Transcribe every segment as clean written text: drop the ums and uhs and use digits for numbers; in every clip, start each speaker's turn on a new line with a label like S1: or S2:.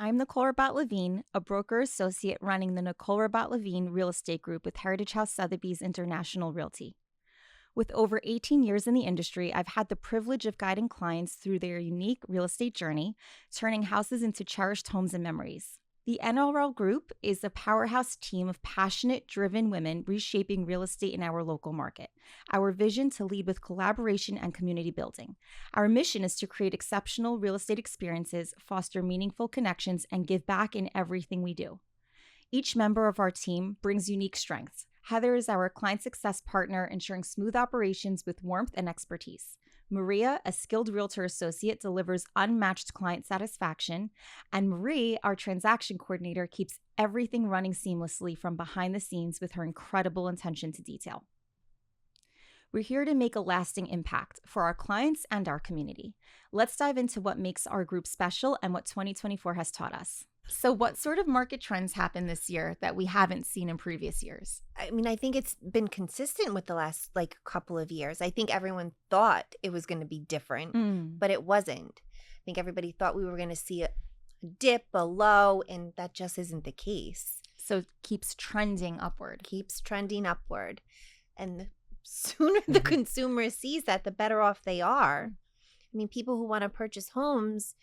S1: I'm Nicole Rabbat Levine, a broker associate running the Nicole Rabbat Levine Real Estate Group with Heritage House Sotheby's International Realty. With over 18 years in the industry, I've had the privilege of guiding clients through their unique real estate journey, turning houses into cherished homes and memories. The NRL Group is a powerhouse team of passionate, driven women reshaping real estate in our local market. Our vision to lead with collaboration and community building. Our mission is to create exceptional real estate experiences, foster meaningful connections, and give back in everything we do. Each member of our team brings unique strengths. Heather is our client success partner, ensuring smooth operations with warmth and expertise. Maria, a skilled realtor associate, delivers unmatched client satisfaction. And Marie, our transaction coordinator, keeps everything running seamlessly from behind the scenes with her incredible attention to detail. We're here to make a lasting impact for our clients and our community. Let's dive into what makes our group special and what 2024 has taught us. So what sort of market trends happened this year that we haven't seen in previous years?
S2: I mean, I think it's been consistent with the last couple of years. I think everyone thought it was going to be different, but it wasn't. I think everybody thought we were going to see a dip, a low, and that just isn't the case.
S1: So it keeps trending upward.
S2: Keeps trending upward. And the sooner the consumer sees that, the better off they are. I mean, people who want to purchase homes,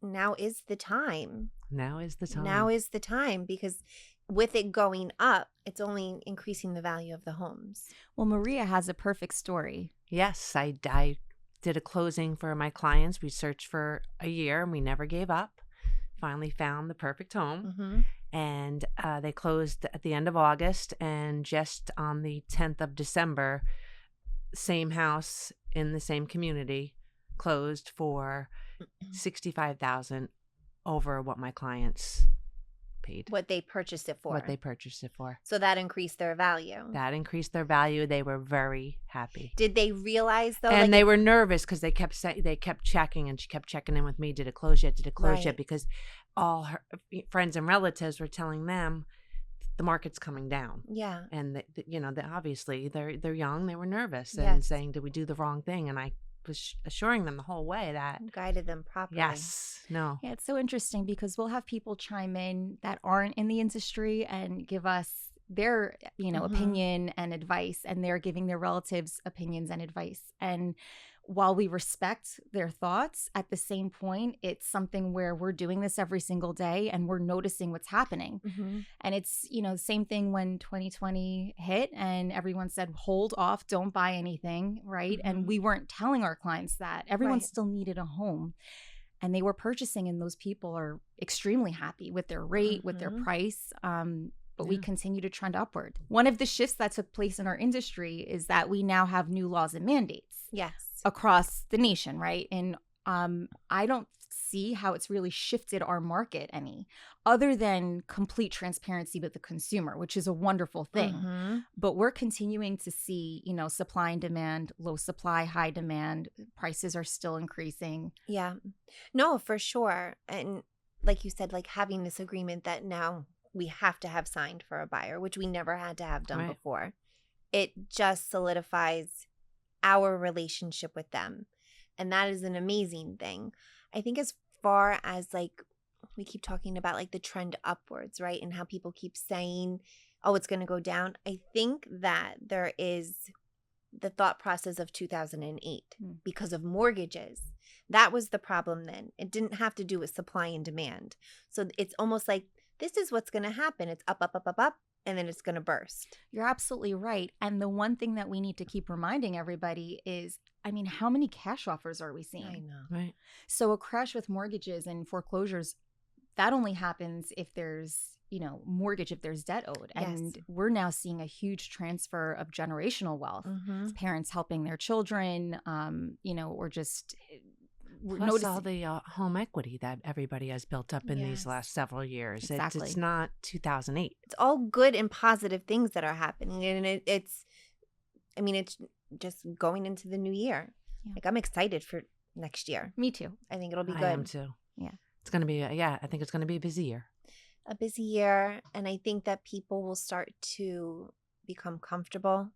S2: now is the time.
S3: Now is the time.
S2: Now is the time, because with it going up, it's only increasing the value of the homes.
S1: Well, Maria has a perfect story.
S3: Yes, I did a closing for my clients. We searched for a year and we never gave up. Finally found the perfect home. And they closed at the end of August, and just on the 10th of December, same house in the same community closed for $65,000 over what my clients paid.
S2: What they purchased it for.
S3: What they purchased it for.
S2: So that increased their value.
S3: That increased their value. They were very happy.
S2: Did they realize though?
S3: And they were nervous because they kept checking, and she kept checking in with me. Did it close yet? Did it close yet? Because all her friends and relatives were telling them the market's coming down.
S2: Yeah.
S3: And obviously they're young. They were nervous and saying, did we do the wrong thing? And I was assuring them the whole way that
S2: guided them properly.
S3: Yes. No.
S1: Yeah, it's so interesting because we'll have people chime in that aren't in the industry and give us their, opinion and advice, and they're giving their relatives opinions and advice. And while we respect their thoughts, at the same point, it's something where we're doing this every single day and we're noticing what's happening. And it's, the same thing when 2020 hit and everyone said, hold off, don't buy anything, right? And we weren't telling our clients that. Everyone still needed a home. And they were purchasing, and those people are extremely happy with their rate, with their price. But we continue to trend upward. One of the shifts that took place in our industry is that we now have new laws and mandates.
S2: Yes.
S1: Across the nation, right? And I don't see how it's really shifted our market any, other than complete transparency with the consumer, which is a wonderful thing. But we're continuing to see, supply and demand, low supply, high demand. Prices are still increasing.
S2: Yeah. No, for sure. And like you said, having this agreement that now we have to have signed for a buyer, which we never had to have done before. It just solidifies our relationship with them. And that is an amazing thing. I think as far as we keep talking about the trend upwards, right? And how people keep saying, oh, it's going to go down. I think that there is the thought process of 2008 because of mortgages. That was the problem then. It didn't have to do with supply and demand. So it's almost like this is what's going to happen. It's up, up, up, up, up. And then it's going to burst.
S1: You're absolutely right. And the one thing that we need to keep reminding everybody is, how many cash offers are we seeing?
S2: I know.
S3: Right.
S1: So a crash with mortgages and foreclosures, that only happens if there's, mortgage, if there's debt owed. And we're now seeing a huge transfer of generational wealth. Parents helping their children, or just...
S3: Plus all the home equity that everybody has built up in these last several years.
S1: Exactly.
S3: It's not 2008.
S2: It's all good and positive things that are happening. And it's just going into the new year. Yeah. I'm excited for next year.
S1: Me too.
S2: I think it'll be good.
S3: I am too.
S1: Yeah.
S3: It's going to be, I think it's going to be a busy year.
S2: A busy year. And I think that people will start to become comfortable.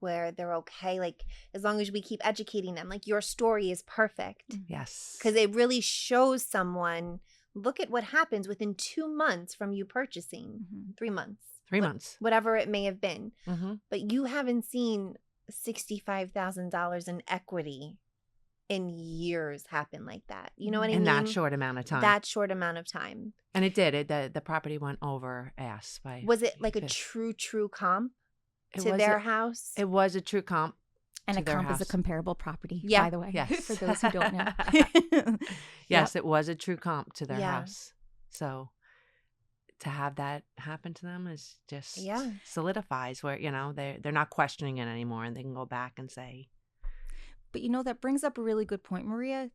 S2: Where they're okay, as long as we keep educating them, your story is perfect.
S3: Yes.
S2: Because it really shows someone look at what happens within 2 months from you purchasing. 3 months.
S3: 3 months.
S2: Whatever it may have been.
S3: Mm-hmm.
S2: But you haven't seen $65,000 in equity in years happen like that. You know what I mean?
S3: In that short amount of time.
S2: That short amount of time.
S3: And it did. The property went over ass.
S2: Was it like a true comp to their house?
S3: It was a true comp.
S1: And a comp is a comparable property,
S2: yeah.
S1: by the way,
S3: yes.
S1: for those who don't know.
S3: Yes, it was a true comp to their
S2: Yeah.
S3: house. So to have that happen to them is just
S2: Yeah.
S3: solidifies where, you know, they're not questioning it anymore, and they can go back and say.
S1: But, you know, that brings up a really good point, Maria.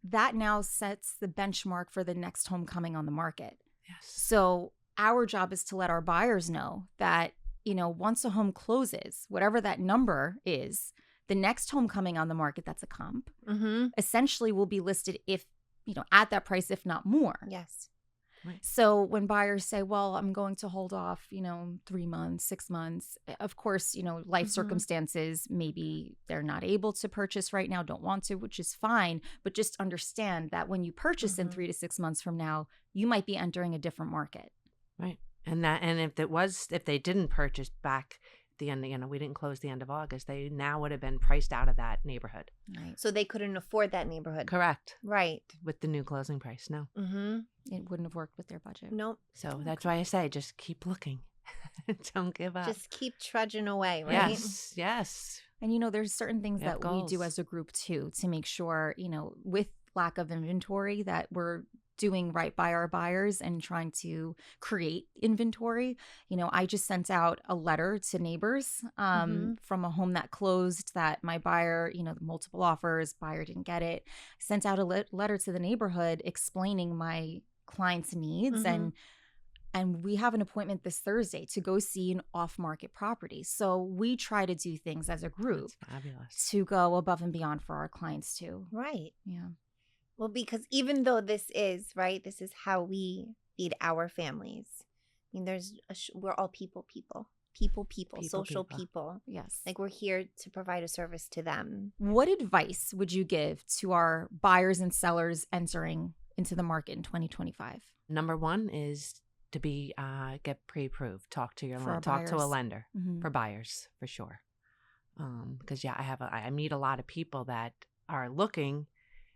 S1: That now sets the benchmark for the next home coming on the market.
S3: Yes.
S1: So our job is to let our buyers know that, you know, once a home closes, whatever that number is, the next home coming on the market that's a comp essentially will be listed if, you know, at that price, if not more.
S2: Yes.
S3: Right.
S1: So when buyers say, well, I'm going to hold off, you know, 3 months, 6 months, of course, you know, life circumstances, maybe they're not able to purchase right now, don't want to, which is fine. But just understand that when you purchase in 3 to 6 months from now, you might be entering a different market.
S3: Right. And if they didn't purchase back at the end, you know, we didn't close the end of August, they now would have been priced out of that neighborhood.
S1: Right.
S2: So they couldn't afford that neighborhood.
S3: Correct.
S2: Right.
S3: With the new closing price. No.
S1: It wouldn't have worked with their budget.
S2: Nope.
S3: So that's why I say just keep looking. Don't give up.
S2: Just keep trudging away, right?
S3: Yes. Yes.
S1: And, you know, there's certain things
S3: We have
S1: that we do
S3: goals.
S1: as a group, too, to make sure, you know, with lack of inventory, that we're doing right by our buyers and trying to create inventory. You know, I just sent out a letter to neighbors from a home that closed that my buyer, you know, multiple offers, buyer didn't get it. Sent out a letter to the neighborhood explaining my client's needs and we have an appointment this Thursday to go see an off-market property. So we try to do things as a group
S3: That's fabulous.
S1: to go above and beyond for our clients too.
S2: Right.
S1: Yeah.
S2: Well, because even though this is, right, this is how we feed our families. I mean, we're all people, social people.
S1: Yes.
S2: Like we're here to provide a service to them.
S1: What advice would you give to our buyers and sellers entering into the market in 2025?
S3: Number one is to be get pre-approved. Talk to a lender for buyers for sure. Because I meet a lot of people that are looking,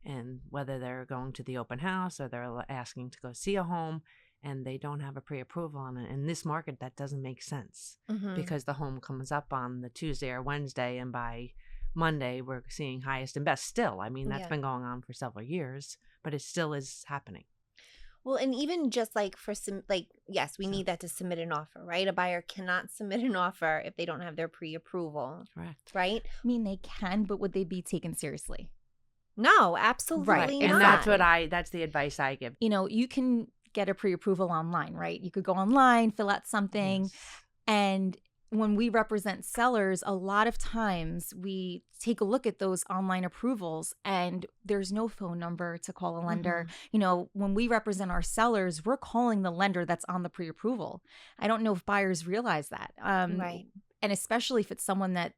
S3: and whether they're going to the open house or they're asking to go see a home, and they don't have a pre-approval on it. In this market, that doesn't make sense because the home comes up on the Tuesday or Wednesday, and by Monday we're seeing highest and best still. I mean, that's been going on for several years, but it still is happening.
S2: Well, and even just like for some, like, yes, we need that to submit an offer, right? A buyer cannot submit an offer if they don't have their pre-approval.
S3: Correct.
S2: Right?
S1: I mean, they can, but would they be taken seriously?
S2: No, absolutely
S1: Right.
S2: not.
S3: And that's the advice I give.
S1: You know, you can get a pre-approval online, right? You could go online, fill out something.
S3: Yes.
S1: And when we represent sellers, a lot of times we take a look at those online approvals and there's no phone number to call a lender. You know, when we represent our sellers, we're calling the lender that's on the pre-approval. I don't know if buyers realize that.
S2: Right.
S1: And especially if it's someone that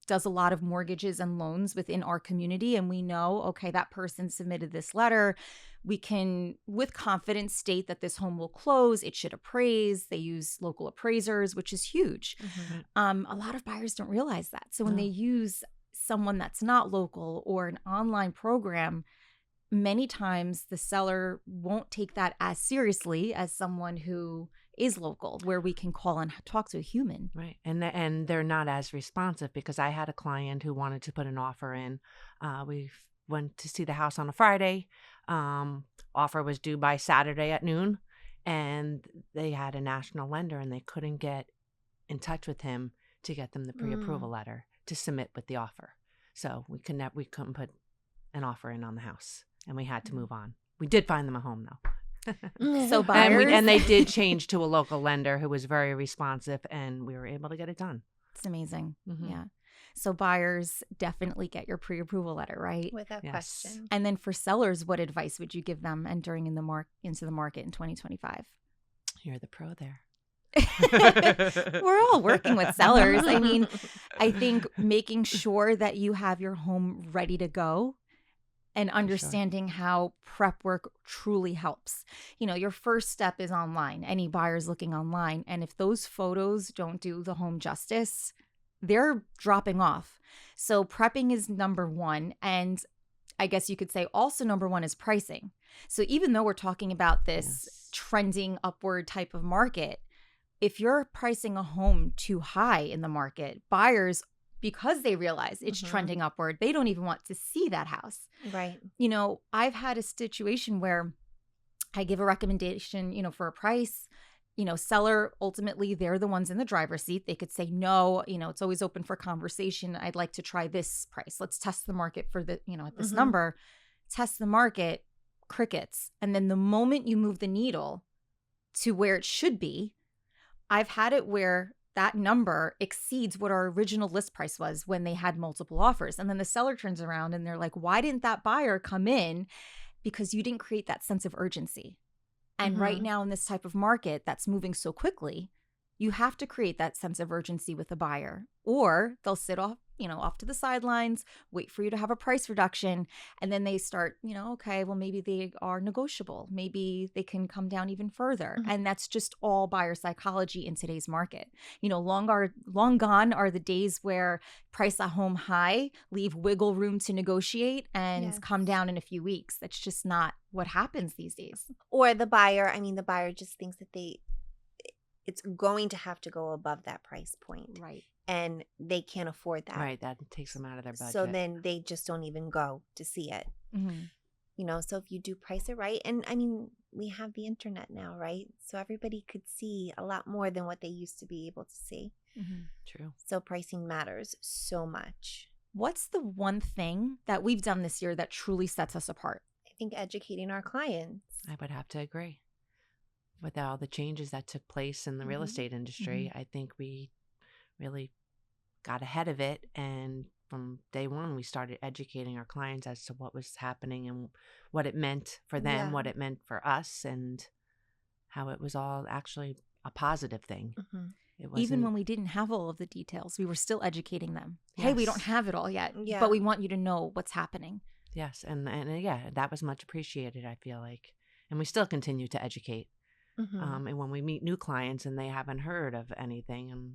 S1: does a lot of mortgages and loans within our community, and we know, okay, that person submitted this letter. We can, with confidence, state that this home will close. It should appraise. They use local appraisers, which is huge. A lot of buyers don't realize that. So when they use someone that's not local or an online program, many times the seller won't take that as seriously as someone who is local, where we can call and talk to a human.
S3: Right. And they're not as responsive, because I had a client who wanted to put an offer in. We went to see the house on a Friday. Offer was due by Saturday at noon, and they had a national lender and they couldn't get in touch with him to get them the pre-approval letter to submit with the offer. So we couldn't put an offer in on the house, and we had to move on. We did find them a home though.
S1: So buyers,
S3: and they did change to a local lender who was very responsive, and we were able to get it done.
S1: it's amazing. Yeah. So buyers, definitely get your pre-approval letter, right?
S2: Without question.
S1: And then for sellers, what advice would you give them entering into the market in 2025?
S3: You're the pro there.
S1: We're all working with sellers. I mean, I think making sure that you have your home ready to go and understanding how prep work truly helps. Your first step is online. Any buyers looking online. And if those photos don't do the home justice, they're dropping off. So prepping is number one. And I guess you could say also number one is pricing. So even though we're talking about this trending upward type of market, if you're pricing a home too high in the market, buyers, because they realize it's trending upward, they don't even want to see that house.
S2: Right.
S1: I've had a situation where I give a recommendation, for a price, seller, ultimately, they're the ones in the driver's seat. They could say, no, it's always open for conversation. I'd like to try this price. Let's test the market for at this number, test the market, crickets. And then the moment you move the needle to where it should be, I've had it where that number exceeds what our original list price was when they had multiple offers. And then the seller turns around and they're like, why didn't that buyer come in? Because you didn't create that sense of urgency. And right now in this type of market that's moving so quickly, you have to create that sense of urgency with the buyer, or they'll sit off to the sidelines, wait for you to have a price reduction. And then they start, okay, well, maybe they are negotiable. Maybe they can come down even further. And that's just all buyer psychology in today's market. Long gone are the days where price a home high, leave wiggle room to negotiate and come down in a few weeks. That's just not what happens these days.
S2: Or the buyer just thinks that it's going to have to go above that price point.
S1: Right.
S2: And they can't afford that.
S3: Right. That takes them out of their budget.
S2: So then they just don't even go to see it. So if you do price it right, and we have the internet now, right? So everybody could see a lot more than what they used to be able to see.
S3: True.
S2: So pricing matters so much.
S1: What's the one thing that we've done this year that truly sets us apart?
S2: I think educating our clients.
S3: I would have to agree. With all the changes that took place in the real estate industry, I think we really got ahead of it. And from day one, we started educating our clients as to what was happening and what it meant for them, what it meant for us, and how it was all actually a positive thing. It wasn't...
S1: Even when we didn't have all of the details, we were still educating them. Hey, we don't have it all yet, but we want you to know what's happening.
S3: Yes. And that was much appreciated, I feel like. And we still continue to educate. And when we meet new clients and they haven't heard of anything, and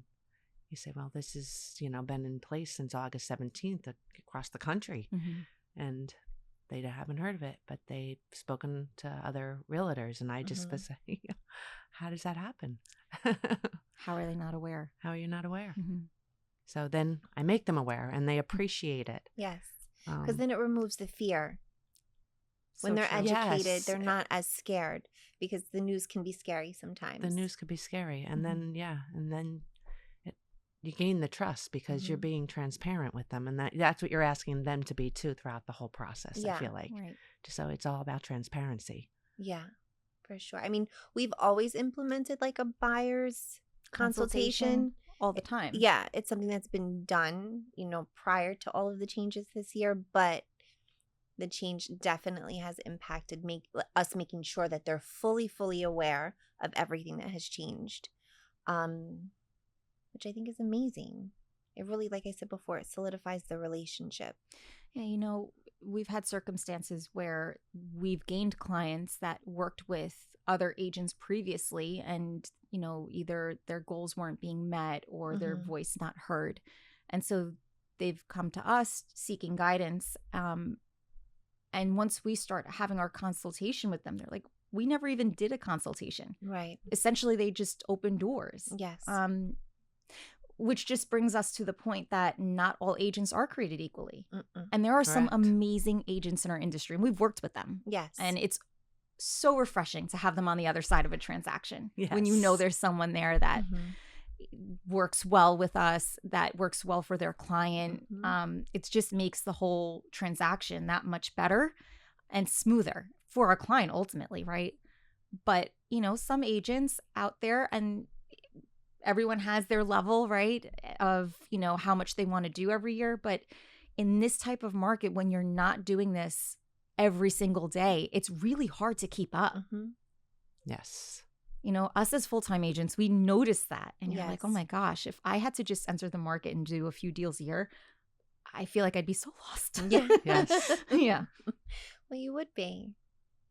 S3: you say, well, this has, been in place since August 17th across the country. And they haven't heard of it, but they've spoken to other realtors. And I just was saying, how does that happen?
S1: How are they not aware?
S3: How are you not aware? So then I make them aware and they appreciate it.
S2: Yes. Because then it removes the fear. When they're
S3: true.
S2: educated, they're not as scared, because the news can be scary sometimes.
S3: The news could be scary. And then, you gain the trust because you're being transparent with them. And that's what you're asking them to be too throughout the whole process, I feel like.
S1: Right.
S3: So it's all about transparency.
S2: Yeah, for sure. We've always implemented like a buyer's consultation
S1: all the time.
S2: Yeah, it's something that's been done, prior to all of the changes this year, but the change definitely has impacted us making sure that they're fully aware of everything that has changed, which I think is amazing. It really, like I said before, it solidifies the relationship.
S1: Yeah, we've had circumstances where we've gained clients that worked with other agents previously, and, either their goals weren't being met or their voice not heard. And so they've come to us seeking guidance. And once we start having our consultation with them, they're like, we never even did a consultation.
S2: Right.
S1: Essentially, they just opened doors.
S2: Yes.
S1: Which just brings us to the point that not all agents are created equally. And there are some amazing agents in our industry, and we've worked with them.
S2: Yes.
S1: And it's so refreshing to have them on the other side of a transaction. Yes. When there's someone there that works well with us, that works well for their client. It just makes the whole transaction that much better and smoother for our client ultimately, right? But, some agents out there, and everyone has their level, right, of, how much they want to do every year. But in this type of market, when you're not doing this every single day, it's really hard to keep up.
S3: Yes.
S1: Us as full-time agents, we notice that. And you're like, oh my gosh, if I had to just enter the market and do a few deals a year, I feel like I'd be so lost.
S2: Yeah.
S3: Yes.
S1: Yeah.
S2: Well, you would be.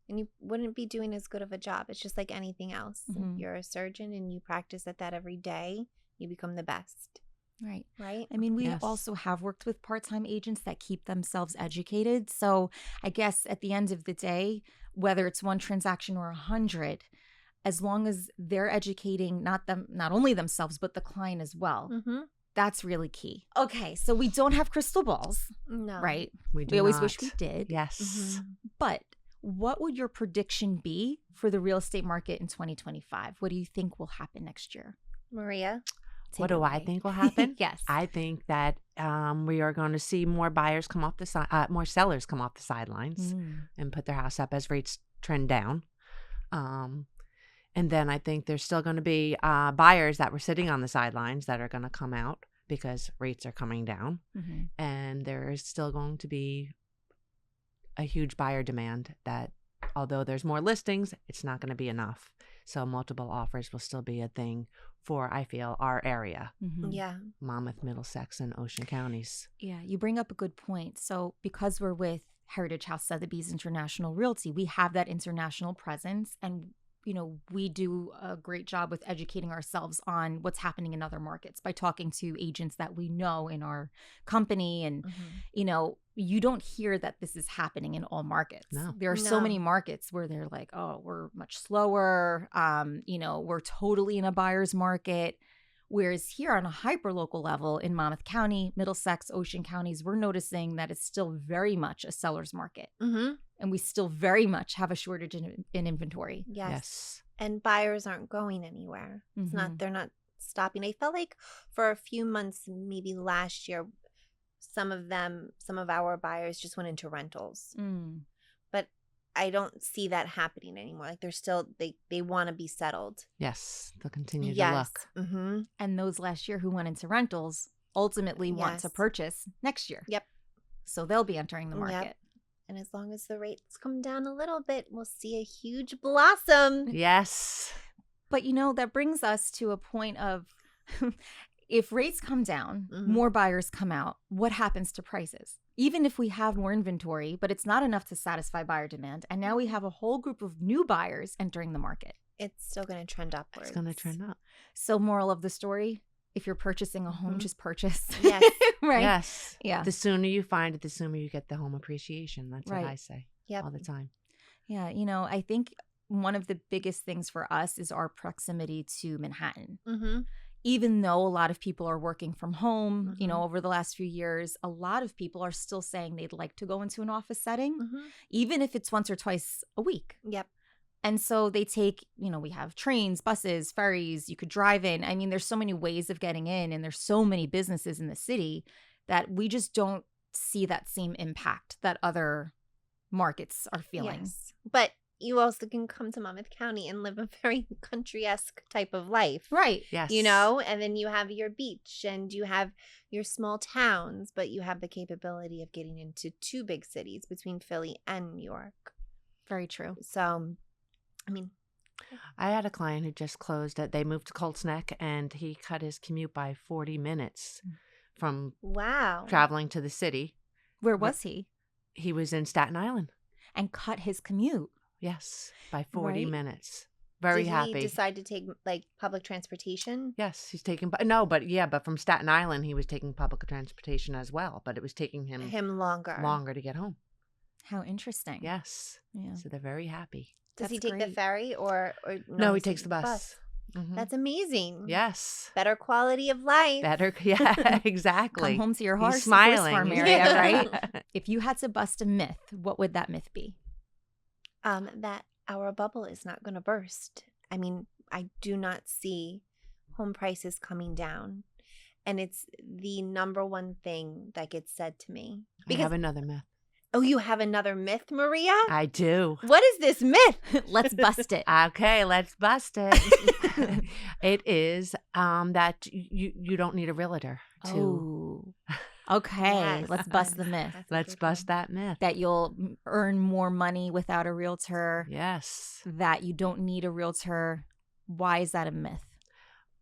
S2: And you wouldn't be doing as good of a job. It's just like anything else.
S1: Mhm.
S2: If you're a surgeon and you practice at that every day, you become the best.
S1: Right.
S2: Right?
S1: I mean, we
S3: Yes.
S1: also have worked with part-time agents that keep themselves educated. So I guess at the end of the day, whether it's one transaction or 100, as long as they're educating not only themselves, but the client as well,
S2: Mm-hmm.
S1: that's really key. Okay, so we don't have crystal balls,
S2: No.
S1: right?
S3: We do
S1: We always
S3: not.
S1: wish we did.
S3: Yes.
S2: Mhm.
S1: But what would your prediction be for the real estate market in 2025? What do you think will happen next year?
S2: Maria?
S3: What
S1: Take it
S3: do I
S1: away.
S3: think will happen?
S1: Yes.
S3: I think that we are going to see more buyers come off the more sellers come off the sidelines
S1: Mm.
S3: and put their house up as rates trend down. And then I think there's still going to be buyers that were sitting on the sidelines that are going to come out because rates are coming down.
S1: Mhm.
S3: And there is still going to be a huge buyer demand that although there's more listings, it's not going to be enough. So multiple offers will still be a thing for, I feel, our area,
S1: Mhm.
S2: Yeah.
S3: Monmouth, Middlesex, and Ocean counties.
S1: Yeah, you bring up a good point. So because we're with Heritage House Sotheby's International Realty, we have that international presence, and we do a great job with educating ourselves on what's happening in other markets by talking to agents that we know in our company. And
S2: Mhm.
S1: you don't hear that this is happening in all markets.
S3: No.
S1: There are so
S2: No.
S1: many markets where they're like, oh, we're much slower. We're totally in a buyer's market. Whereas here on a hyper-local level in Monmouth County, Middlesex, Ocean counties, we're noticing that it's still very much a seller's market.
S2: Mm-hmm.
S1: And we still very much have a shortage in inventory.
S2: Yes. And buyers aren't going anywhere. It's
S1: Mhm.
S2: not, they're not stopping. I felt like for a few months, maybe last year, some of our buyers just went into rentals.
S1: Mm.
S2: But I don't see that happening anymore. Like they're still, they want to be settled.
S3: Yes, they'll continue to
S2: Yes.
S3: look.
S2: Mm-hmm.
S1: And those last year who went into rentals ultimately want to
S2: Yes.
S1: purchase next year.
S2: Yep.
S1: So they'll be entering the
S2: Yep.
S1: market.
S2: And as long as the rates come down a little bit, we'll see a huge blossom.
S3: Yes.
S1: But that brings us to a point of if rates come down,
S2: Mhm.
S1: more buyers come out, what happens to prices? Even if we have more inventory, but it's not enough to satisfy buyer demand. And now we have a whole group of new buyers entering the market.
S2: It's still going to trend upwards.
S3: It's going to trend up.
S1: So moral of the story, if you're purchasing a home,
S2: Mhm.
S1: just purchase.
S2: Yes.
S1: Right?
S3: Yes.
S1: Yeah.
S3: The sooner you find it, the sooner you get the home appreciation. That's
S1: Right.
S3: what I say
S2: Yep.
S3: all the time.
S1: Yeah. I think one of the biggest things for us is our proximity to Manhattan.
S2: Mm-hmm.
S1: Even though a lot of people are working from home,
S2: Mhm.
S1: over the last few years, a lot of people are still saying they'd like to go into an office setting,
S2: Mm-hmm.
S1: even if it's once or twice a week.
S2: Yep.
S1: And so they take, we have trains, buses, ferries, you could drive in. I mean, there's so many ways of getting in, and there's so many businesses in the city that we just don't see that same impact that other markets are feeling.
S2: Yes. But you also can come to Monmouth County and live a very country-esque type of life.
S1: Right.
S3: Yes.
S2: And then you have your beach and you have your small towns, but you have the capability of getting into two big cities between Philly and New York.
S1: Very true.
S2: So, I mean,
S3: I had a client who just closed it. They moved to Colts Neck and he cut his commute by 40 minutes from
S2: wow.
S3: traveling to the city.
S1: Where was he?
S3: He was in Staten Island.
S1: And cut his commute.
S3: Yes, by 40
S1: Right.
S3: minutes. Very
S2: Did
S3: happy.
S2: he decide to take like public transportation?
S3: Yes, he's taking, but from Staten Island, he was taking public transportation as well, but it was taking him
S2: Longer.
S3: longer to get home.
S1: How interesting.
S3: Yes.
S1: Yeah.
S3: So they're very happy.
S2: Does he
S1: That's
S2: take the
S1: great.
S2: ferry or
S3: No, he
S2: he's
S3: takes
S2: taking
S3: the bus. Mhm.
S2: That's amazing.
S3: Yes.
S2: Better quality of life.
S3: Better. Yeah, exactly.
S1: Come home to your
S3: He's
S1: horse, the horse
S3: smiling.
S1: farm
S3: He's-
S1: area, right? If you had to bust a myth, what would that myth be?
S2: That our bubble is not going to burst. I mean, I do not see home prices coming down. And it's the number one thing that gets said to me.
S3: I have another myth.
S2: Oh, you have another myth, Maria?
S3: I do.
S2: What is this myth?
S1: Let's bust it.
S3: Okay, let's bust it. It is that you don't need a realtor to.
S1: Oh, okay.
S2: Yes.
S1: Let's bust the myth
S2: That's a
S3: Let's
S2: good
S3: bust
S2: one.
S3: that myth.
S1: that you'll earn more money without a realtor,
S3: Yes.
S1: that you don't need a realtor. Why is that a myth?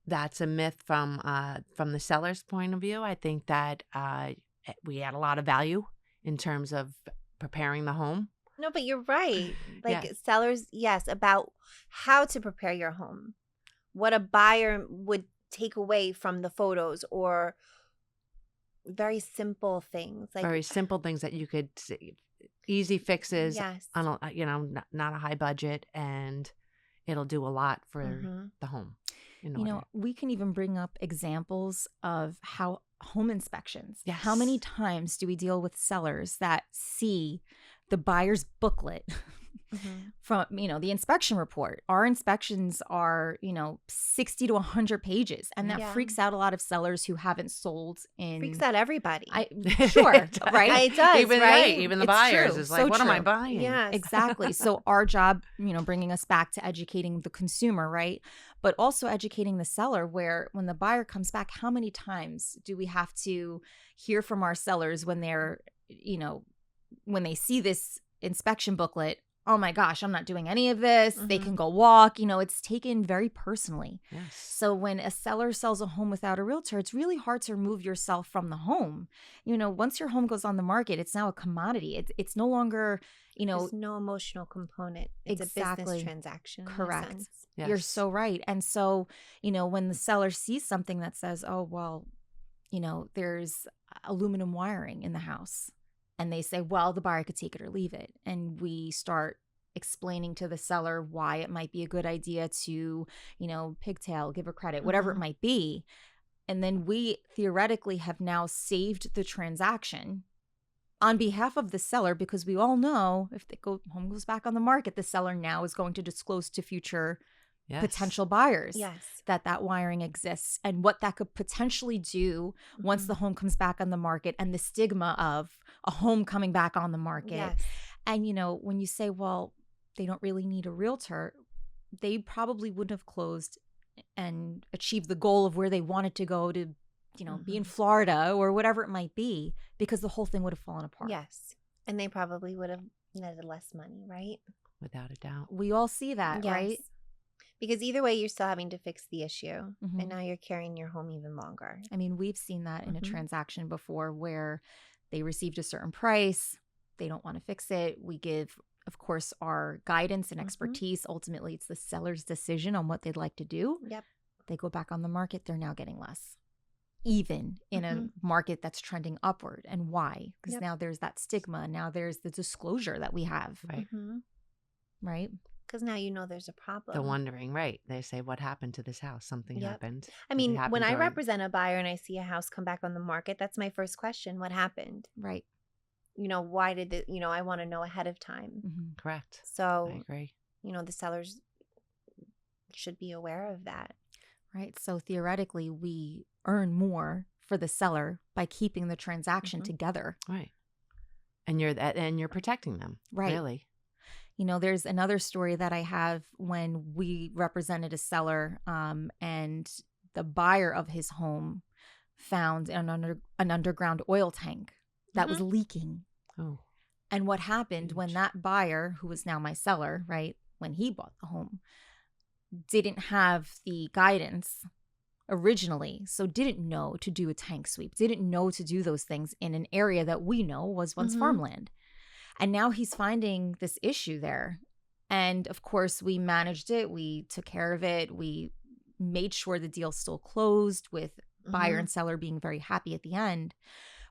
S3: That's a myth from the seller's point of view. I think that we add a lot of value in terms of preparing the home.
S2: No, but you're right. Like
S3: Yeah.
S2: sellers, yes, about how to prepare your home, what a buyer would take away from the photos, or very simple things like
S3: Very simple things that you could see, easy fixes
S2: yes,
S3: on a, not a high budget, and it'll do a lot for
S2: Mhm.
S3: the home.
S1: We can even bring up examples of how home inspections.
S3: Yes.
S1: How many times do we deal with sellers that see the buyer's booklet
S2: Mhm.
S1: from, the inspection report? Our inspections are, 60 to 100 pages. And that
S2: Yeah.
S1: freaks out a lot of sellers who haven't sold in.
S2: freaks out everybody.
S1: Sure, right?
S2: It does,
S3: Even
S2: right?
S3: Even the
S1: It's
S3: buyers
S1: true.
S3: is like,
S1: So
S3: what am I
S1: true.
S3: buying?
S2: Yes.
S1: Exactly. So our job, bringing us back to educating the consumer, right? But also educating the seller, where when the buyer comes back, how many times do we have to hear from our sellers when they're, when they see this inspection booklet? Oh my gosh, I'm not doing any of this. They can go walk. It's taken very personally.
S3: Yes.
S1: So when a seller sells a home without a realtor, it's really hard to remove yourself from the home. Once your home goes on the market, it's now a commodity. It's no longer,
S2: There's no emotional component. It's a
S1: Exactly.
S2: business transaction. in a
S1: Correct.
S2: sense.
S3: Yes.
S1: You're so right. And so, when the seller sees something that says, oh, well, there's aluminum wiring in the house, and they say, well, the buyer could take it or leave it. And we start explaining to the seller why it might be a good idea to, pigtail, give a credit, whatever it might be. And then we theoretically have now saved the transaction on behalf of the seller, because we all know if the home goes back on the market, the seller now is going to disclose to future
S3: Yes.
S1: potential buyers
S2: Yes.
S1: that wiring exists, and what that could potentially do once the home comes back on the market, and the stigma of a home coming back on the market.
S2: Yes.
S1: And, when you say, well, they don't really need a realtor, they probably wouldn't have closed and achieved the goal of where they wanted to go to, be in Florida or whatever it might be, because the whole thing would have fallen apart.
S2: Yes. And they probably would have netted less money, right?
S3: Without a doubt.
S1: We all see that,
S2: Yes.
S1: right?
S2: Because either way, you're still having to fix the issue.
S1: Mhm.
S2: And now you're carrying your home even longer.
S1: I mean, we've seen that in a
S2: Mhm.
S1: transaction before, where they received a certain price, they don't want to fix it. We give, of course, our guidance and expertise. Ultimately, it's the seller's decision on what they'd like to do.
S2: Yep.
S1: They go back on the market, they're now getting less, even in a market that's trending upward. And why? Because now there's that stigma. Now there's the disclosure that we have,
S3: Right.
S1: right?
S2: Because now you know there's a problem.
S3: The wondering, right? They say, what happened to this house? Something happened.
S2: I
S3: Did it
S2: mean,
S3: happen
S2: when I
S3: during-
S2: represent a buyer and I see a house come back on the market, that's my first question. What happened?
S1: Right.
S2: Why did it, I want to know ahead of time.
S1: Mm-hmm.
S3: Correct.
S2: So,
S3: I agree.
S2: the sellers should be aware of that.
S1: Right. So theoretically, we earn more for the seller by keeping the transaction together.
S3: Right. And you're protecting them.
S1: Right.
S3: Really.
S1: There's another story that I have when we represented a seller, and the buyer of his home found an underground oil tank that was leaking.
S3: Oh.
S1: And what happened
S3: Huge.
S1: when that buyer, who was now my seller, right, when he bought the home, didn't have the guidance originally, so didn't know to do a tank sweep, didn't know to do those things in an area that we know was once farmland. And now he's finding this issue there. And of course, we managed it. We took care of it. We made sure the deal still closed, with buyer and seller being very happy at the end.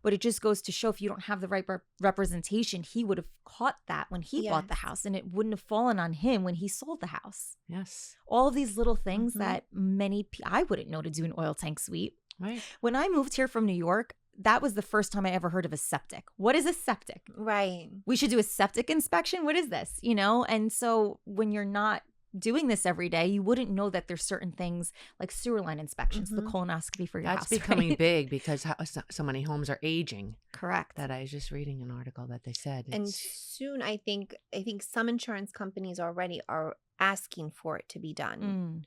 S1: But it just goes to show, if you don't have the right representation, he would have caught that when he bought the house, and it wouldn't have fallen on him when he sold the house.
S3: Yes.
S1: All of these little things that I wouldn't know to do an oil tank sweep.
S3: Right.
S1: When I moved here from New York, that was the first time I ever heard of a septic. What is a septic?
S2: Right.
S1: We should do a septic inspection. What is this? And so when you're not doing this every day, you wouldn't know that there's certain things like sewer line inspections, the colonoscopy for your
S3: That's
S1: house.
S3: becoming
S1: right?
S3: big because so many homes are aging.
S1: Correct.
S3: That I was just reading an article that they said.
S2: And soon, I think some insurance companies already are asking for it to be done.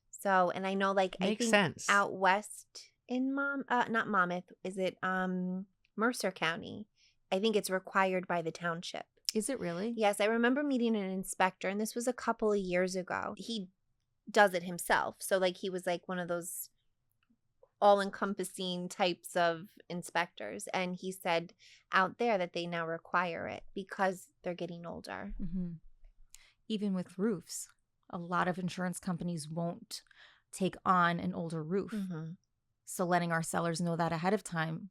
S2: So, and I know, like,
S3: Makes
S2: I think
S3: sense.
S2: out west in not Monmouth, is it Mercer County? I think it's required by the township.
S1: Is it really?
S2: Yes, I remember meeting an inspector, and this was a couple of years ago. He does it himself. So, like, he was like one of those all-encompassing types of inspectors. And he said out there that they now require it because they're getting older.
S1: Mm-hmm. Even with roofs, a lot of insurance companies won't take on an older roof.
S2: Mm-hmm.
S1: So letting our sellers know that ahead of time.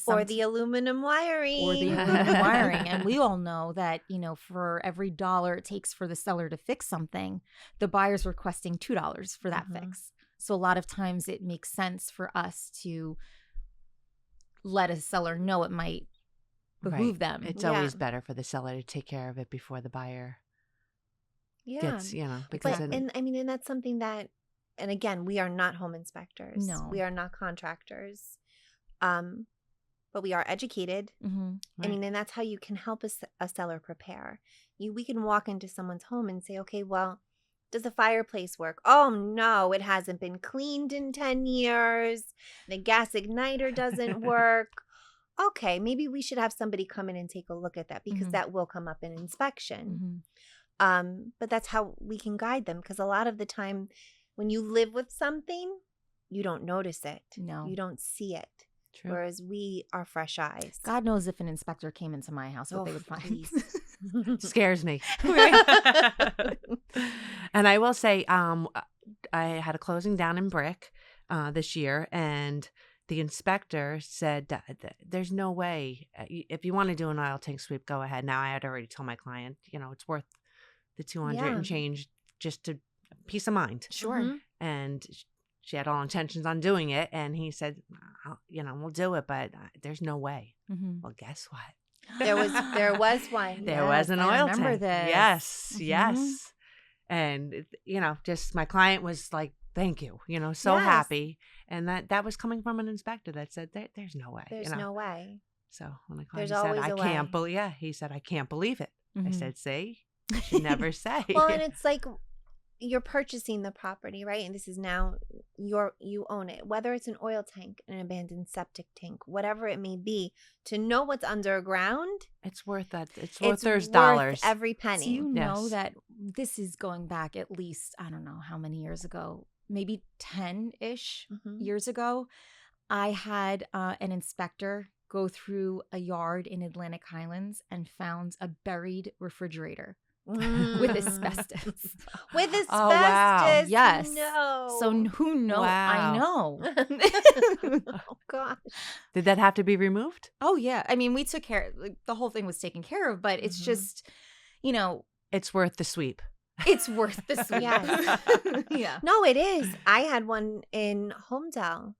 S2: Or the aluminum wiring.
S1: And we all know that, for every $1 it takes for the seller to fix something, the buyer's requesting $2 for that fix. So a lot of times it makes sense for us to let a seller know it might behoove them.
S3: It's always better for the seller to take care of it before the buyer gets, because
S2: and that's something that, and again, we are not home inspectors.
S1: No.
S2: We are not contractors. But we are educated.
S1: Mm-hmm.
S2: Right. And that's how you can help a seller prepare. We can walk into someone's home and say, okay, well, does the fireplace work? Oh, no, it hasn't been cleaned in 10 years. The gas igniter doesn't work. Okay, maybe we should have somebody come in and take a look at that because that will come up in inspection. But that's how we can guide them, because a lot of the time when you live with something, you don't notice it.
S1: No.
S2: You don't see it.
S3: True.
S2: Whereas we are fresh eyes.
S1: God knows if an inspector came into my house, what they would find.
S3: Scares me. And I will say, I had a closing down in Brick this year, and the inspector said, there's no way. If you want to do an oil tank sweep, go ahead. Now, I had already told my client, it's worth the $200 and change just to peace of mind.
S1: Sure.
S3: And she had all intentions on doing it. And he said, we'll do it, but there's no way. Well, guess what?
S2: There was one.
S3: There was an oil tank.
S1: This.
S3: Yes. And, just my client was like, thank you, so happy. And that was coming from an inspector that said, there's no way.
S2: There's no way.
S3: So when the client said, I can't believe, he said, I can't believe it. I said, see, you should never say.
S2: Well, and it's like, you're purchasing the property, right? And this is now you own it, whether it's an oil tank, an abandoned septic tank, whatever it may be. To know what's underground,
S3: it's worth that. It's worth those dollars,
S2: every penny.
S1: So you know that this is going back at least, I don't know how many years ago, maybe 10-ish years ago. I had an inspector go through a yard in Atlantic Highlands and found a buried refrigerator. With asbestos.
S2: With asbestos?
S3: Oh, wow.
S1: Yes.
S2: No.
S1: So who knows?
S3: Wow.
S1: I know.
S2: Oh, gosh.
S3: Did that have to be removed?
S1: Oh, yeah. I mean, we took care, the whole thing was taken care of, but it's just,
S3: It's worth the sweep.
S1: It's worth the sweep.
S2: Yes.
S1: Yeah.
S2: No, it is. I had one in Homedale,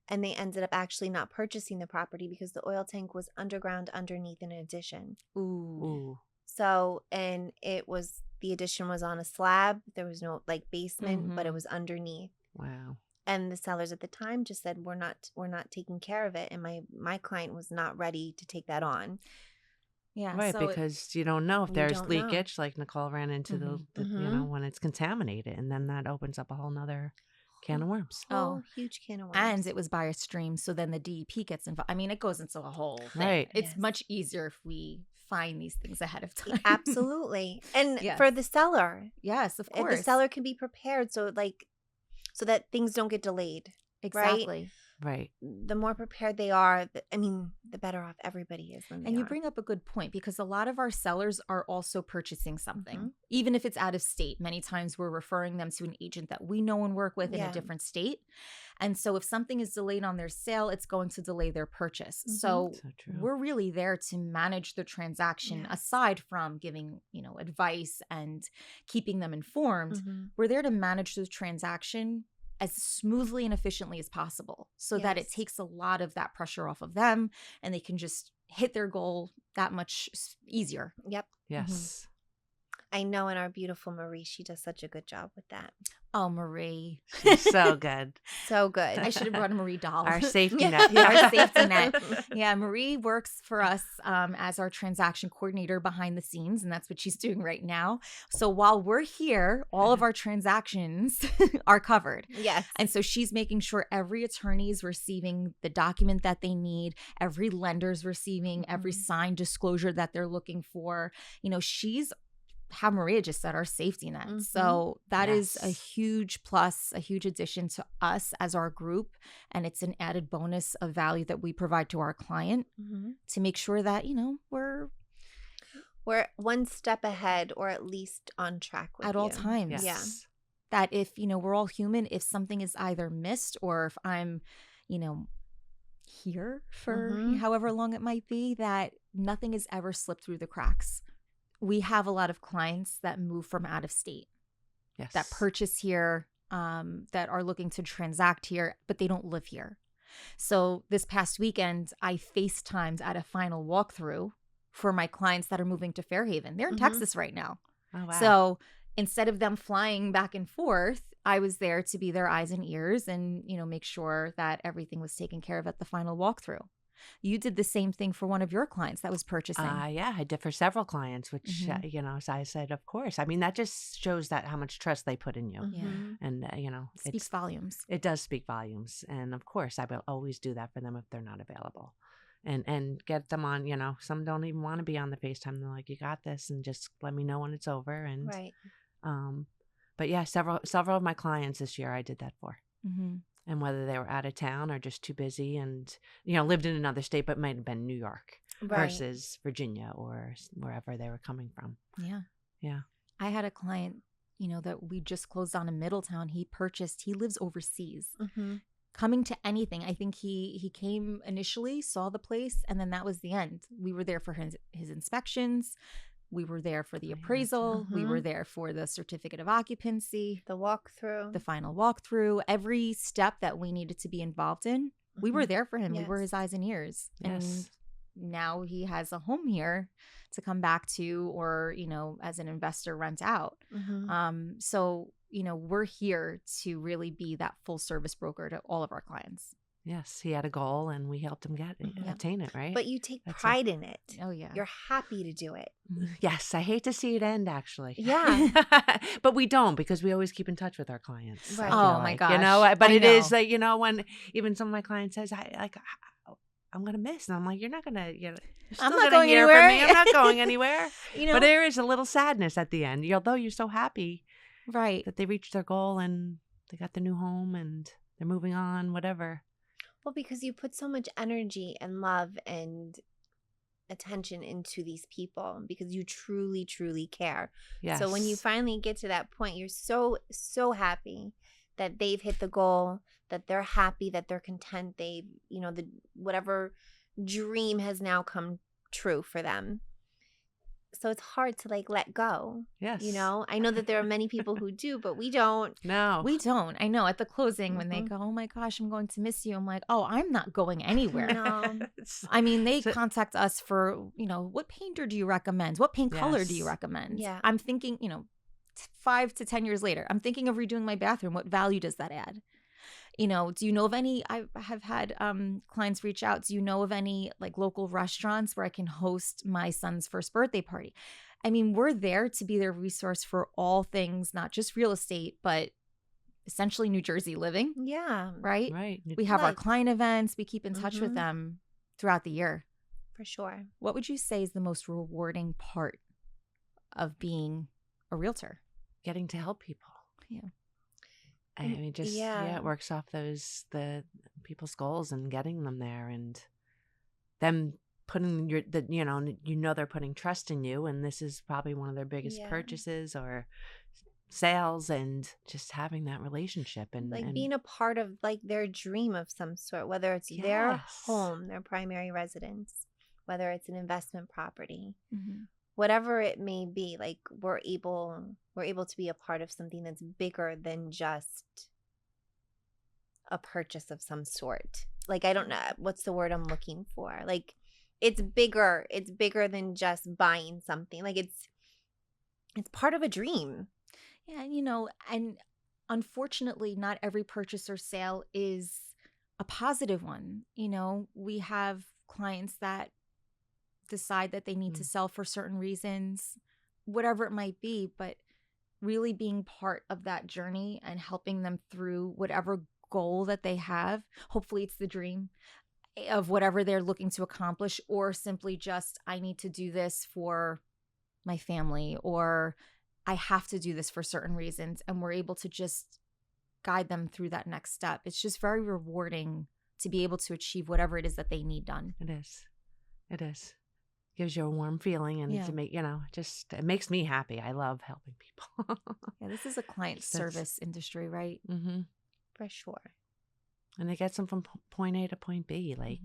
S2: and they ended up actually not purchasing the property because the oil tank was underground underneath an addition.
S1: Ooh.
S2: So, and the addition was on a slab. There was no basement, but it was underneath.
S3: Wow.
S2: And the sellers at the time just said, we're not taking care of it. And my client was not ready to take that on.
S1: Yeah.
S3: Right,
S1: so
S3: because you don't know if there's
S2: don't
S3: leakage, like Nicole ran into the when it's contaminated, and then that opens up a whole nother can of worms.
S2: Oh, huge can of worms.
S1: And it was by a stream, so then the DEP gets involved. I mean, it goes into a whole thing.
S3: Right.
S1: It's much easier if we find these things ahead of time.
S2: Absolutely. And
S1: Yes.
S2: for the seller.
S1: Yes, of
S2: And
S1: course.
S2: the seller can be prepared so that things don't get delayed.
S1: Exactly.
S3: Right.
S2: The more prepared they are, the better off everybody is when they
S1: And you
S2: are.
S1: bring up a good point, because a lot of our sellers are also purchasing something, even if it's out of state. Many times we're referring them to an agent that we know and work with in a different state. And so if something is delayed on their sale, it's going to delay their purchase. So
S3: true.
S1: we're really there to manage the transaction aside from giving, advice and keeping them informed. We're there to manage the transaction as smoothly and efficiently as possible so that it takes a lot of that pressure off of them and they can just hit their goal that much easier.
S2: Yep.
S3: Yes.
S2: I know, and our beautiful Marie, she does such a good job with that.
S1: Oh, Marie.
S3: She's so good.
S2: So good.
S1: I should have brought a Marie doll.
S3: Our safety net.
S1: Our safety net. Yeah, Marie works for us as our transaction coordinator behind the scenes, and that's what she's doing right now. So while we're here, all of our transactions are covered.
S2: Yes.
S1: And so she's making sure every attorney is receiving the document that they need, every lender's receiving every signed disclosure that they're looking for. She's how Maria just said, our safety net.
S2: Mhm.
S1: So that is a
S3: Yes.
S1: huge plus, a huge addition to us as our group. And it's an added bonus of value that we provide to our client
S2: Mhm.
S1: to make sure that, we're
S2: We're one step ahead, or at least on track with
S1: at
S2: you.
S1: all times.
S3: Yes.
S2: Yeah.
S1: That if, we're all human, if something is either missed or if I'm, here for
S2: Mhm.
S1: however long it might be, that nothing has ever slipped through the cracks. We have a lot of clients that move from out of state,
S3: Yes.
S1: that purchase here, that are looking to transact here, but they don't live here. So this past weekend, I FaceTimed at a final walkthrough for my clients that are moving to Fairhaven. They're in
S2: Mhm.
S1: Texas right now.
S3: Oh, wow.
S1: So instead of them flying back and forth, I was there to be their eyes and ears and, make sure that everything was taken care of at the final walkthrough. You did the same thing for one of your clients that was purchasing.
S3: Yeah, I did for several clients, which,
S1: Mhm.
S3: as I said, of course. I mean, that just shows that how much trust they put in you.
S2: Mhm.
S3: And,
S1: Speaks volumes.
S3: it does speak volumes. And of course, I will always do that for them if they're not available. And get them on, some don't even want to be on the FaceTime. They're like, you got this, and just let me know when it's over. And,
S2: Right.
S3: but yeah, several of my clients this year I did that for.
S1: Mm-hmm.
S3: And whether they were out of town or just too busy and, lived in another state, but might have been New York
S2: Right.
S3: versus Virginia or wherever they were coming from.
S1: Yeah.
S3: Yeah.
S1: I had a client, that we just closed on in Middletown. He lives overseas.
S2: Mm-hmm.
S1: Coming to anything. I think he came initially, saw the place, and then that was the end. We were there for his inspections. We were there for the appraisal. We were there for the certificate of occupancy,
S2: The walkthrough.
S1: the final walkthrough, every step that we needed to be involved in. We were there for him. We were
S2: Yes.
S1: his eyes and ears.
S3: Yes.
S1: And now he has a home here to come back to, or, as an investor, rent out.
S2: Mhm.
S1: So, we're here to really be that full service broker to all of our clients.
S3: Yes. He had a goal and we helped him attain it, right?
S2: But you take
S3: That's
S2: pride in it.
S1: Oh, yeah.
S2: You're happy to do it.
S3: Yes. I hate to see it end, actually.
S2: Yeah.
S3: But we don't, because we always keep in touch with our clients. I
S2: Right.
S3: feel
S1: Oh, my
S3: like,
S1: gosh.
S3: but
S1: I
S3: it is
S1: know.
S3: like, when even some of my clients says, I'm going to miss. And I'm like, you're not going to, you're still
S1: I'm not
S3: gonna
S1: going
S3: hear
S1: anywhere.
S3: from me. I'm not going anywhere.
S1: But
S3: But there is a little sadness at the end, although you're so happy
S1: right.
S3: that they reached their goal and they got the new home and they're moving on, whatever.
S2: Well, because you put so much energy and love and attention into these people, because you truly, truly care.
S3: Yes.
S2: So when you finally get to that point, you're so, so happy that they've hit the goal, that they're happy, that they're content. They, the whatever dream has now come true for them. So it's hard to let go.
S3: Yes.
S2: I know that there are many people who do, but we don't.
S3: No.
S1: We don't. I know at the closing when they go, oh my gosh, I'm going to miss you. I'm like, oh, I'm not going anywhere.
S2: No.
S1: I mean, they contact us for, what painter do you recommend? What paint color do you
S3: Yes.
S1: recommend?
S2: Yeah.
S1: I'm thinking, 5 to 10 years later, I'm thinking of redoing my bathroom. What value does that add? Do you know of any, I have had clients reach out. Do you know of any local restaurants where I can host my son's first birthday party? I mean, we're there to be their resource for all things, not just real estate, but essentially New Jersey living.
S2: Yeah.
S1: Right?
S3: Right.
S1: We have our
S2: Right.
S1: client events. We keep in touch with
S2: Mhm.
S1: them throughout the year.
S2: For sure.
S1: What would you say is the most rewarding part of being a realtor?
S3: Getting to help people.
S1: Yeah.
S3: I mean, just,
S2: Yeah.
S3: it works off the people's goals and getting them there and them putting they're putting trust in you. And this is probably one of their biggest
S2: Yeah.
S3: purchases or sales, and just having that relationship and
S2: Being a part of their dream of some sort, whether it's their
S3: Yes.
S2: home, their primary residence, whether it's an investment property,
S1: Mm-hmm.
S2: whatever it may be. We're able to be a part of something that's bigger than just a purchase of some sort. I don't know what's the word I'm looking for. It's bigger than just buying something. It's part of a dream.
S1: Yeah, and unfortunately, not every purchase or sale is a positive one. We have clients that decide that they need to sell for certain reasons, whatever it might be, but really being part of that journey and helping them through whatever goal that they have. Hopefully it's the dream of whatever they're looking to accomplish, or simply just, I need to do this for my family, or I have to do this for certain reasons. And we're able to just guide them through that next step. It's just very rewarding to be able to achieve whatever it is that they need done.
S3: It is. It is. Gives you a warm feeling, and to make, just, it makes me happy. I love helping people.
S1: Yeah, this is a client service industry, right?
S3: Mm-hmm.
S2: For sure.
S3: And it gets them from point A to point B, like,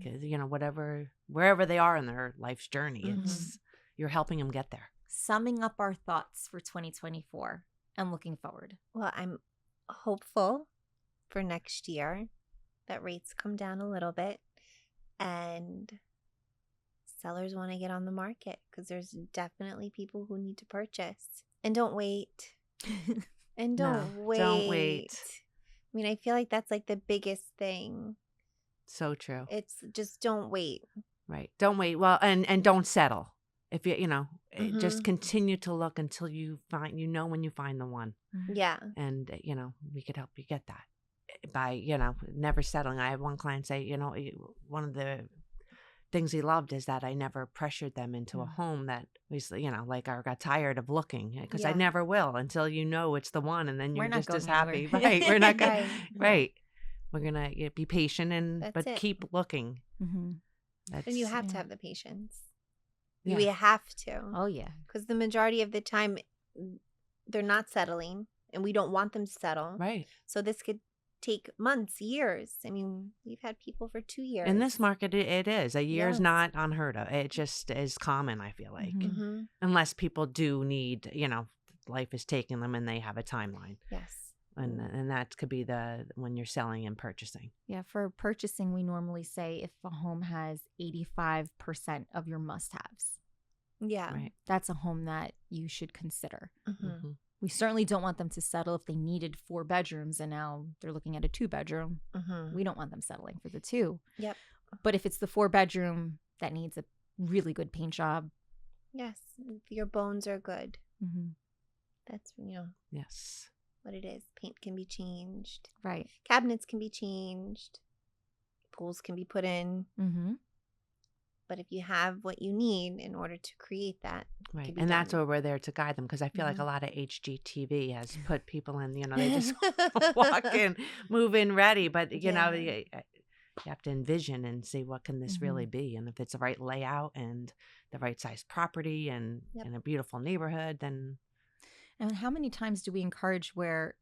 S3: wherever they are in their life's journey, it's, you're helping them get there.
S1: Summing up our thoughts for 2024 and looking forward.
S2: Well, I'm hopeful for next year that rates come down a little bit and sellers want to get on the market, because there's definitely people who need to purchase. And don't wait. And don't wait.
S3: Don't wait.
S2: I mean, I feel like that's like the biggest thing.
S3: So true.
S2: It's just don't wait.
S3: Right. Don't wait. Well, and don't settle. If just continue to look until you find, when you find the one.
S2: Yeah.
S3: And, we could help you get that by, never settling. I had one client say, one of the things he loved is that I never pressured them into a home that was, like, I got tired of looking, because I never will until it's the one, and then you're just as happy. Right. We're not going right. We're going to be patient but keep looking.
S2: Mm-hmm. And you have to have the patience.
S3: Yeah.
S2: We have to.
S1: Oh, yeah.
S2: Because the majority of the time, they're not settling, and we don't want them to settle.
S3: Right.
S2: So this could take months, years. I mean, we've had people for 2 years.
S3: In this market, it is. A year's not unheard of. It just is common, I feel like.
S2: Mm-hmm.
S3: Unless people do need, life is taking them and they have a timeline.
S2: Yes.
S3: And that could be when you're selling and purchasing.
S1: Yeah, for purchasing, we normally say if a home has 85% of your must-haves.
S2: Yeah.
S3: Right.
S1: That's a home that you should consider.
S2: Mm-hmm.
S3: Mm-hmm.
S1: We certainly don't want them to settle if they needed 4 bedrooms and now they're looking at a 2-bedroom.
S2: Mm-hmm.
S1: We don't want them settling for the 2.
S2: Yep.
S1: But if it's the 4-bedroom that needs a really good paint job.
S2: Yes. Your bones are good.
S1: Mm-hmm.
S2: That's,
S3: Yes.
S2: what it is. Paint can be changed.
S1: Right.
S2: Cabinets can be changed. Pools can be put in.
S1: Mm-hmm.
S2: But if you have what you need in order to create that,
S3: right. And that's where we're there to guide them, because I feel like a lot of HGTV has put people in, they just walk in, move in ready. But, you have to envision and see what can this really be. And if it's the right layout and the right size property and in a beautiful neighborhood, then.
S1: And how many times do we encourage where,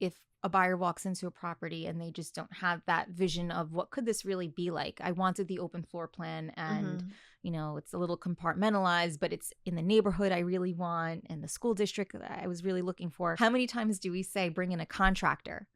S1: if a buyer walks into a property and they just don't have that vision of what could this really be like? I wanted the open floor plan and, it's a little compartmentalized, but it's in the neighborhood I really want and the school district that I was really looking for. How many times do we say bring in a contractor?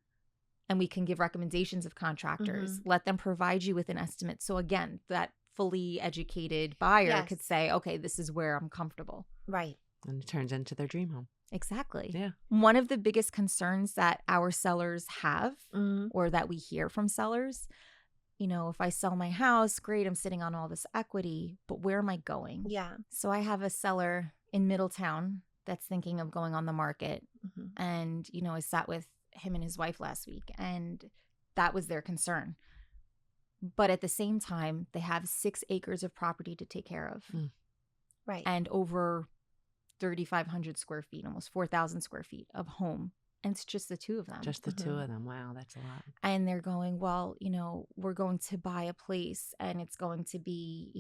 S1: And we can give recommendations of contractors. Let them provide you with an estimate. So again, that fully educated buyer could say, okay, this is where I'm comfortable.
S2: Right.
S3: And it turns into their dream home.
S1: Exactly.
S3: Yeah.
S1: One of the biggest concerns that our sellers have or that we hear from sellers, if I sell my house, great, I'm sitting on all this equity, but where am I going?
S2: Yeah.
S1: So I have a seller in Middletown that's thinking of going on the market. And, I sat with him and his wife last week, and that was their concern. But at the same time, they have 6 acres of property to take care of.
S2: Right.
S1: And over 3,500 square feet, almost 4,000 square feet of home. And it's just the 2 of them.
S3: Just the 2 of them. Wow, that's a lot.
S1: And they're going, well, we're going to buy a place and it's going to be,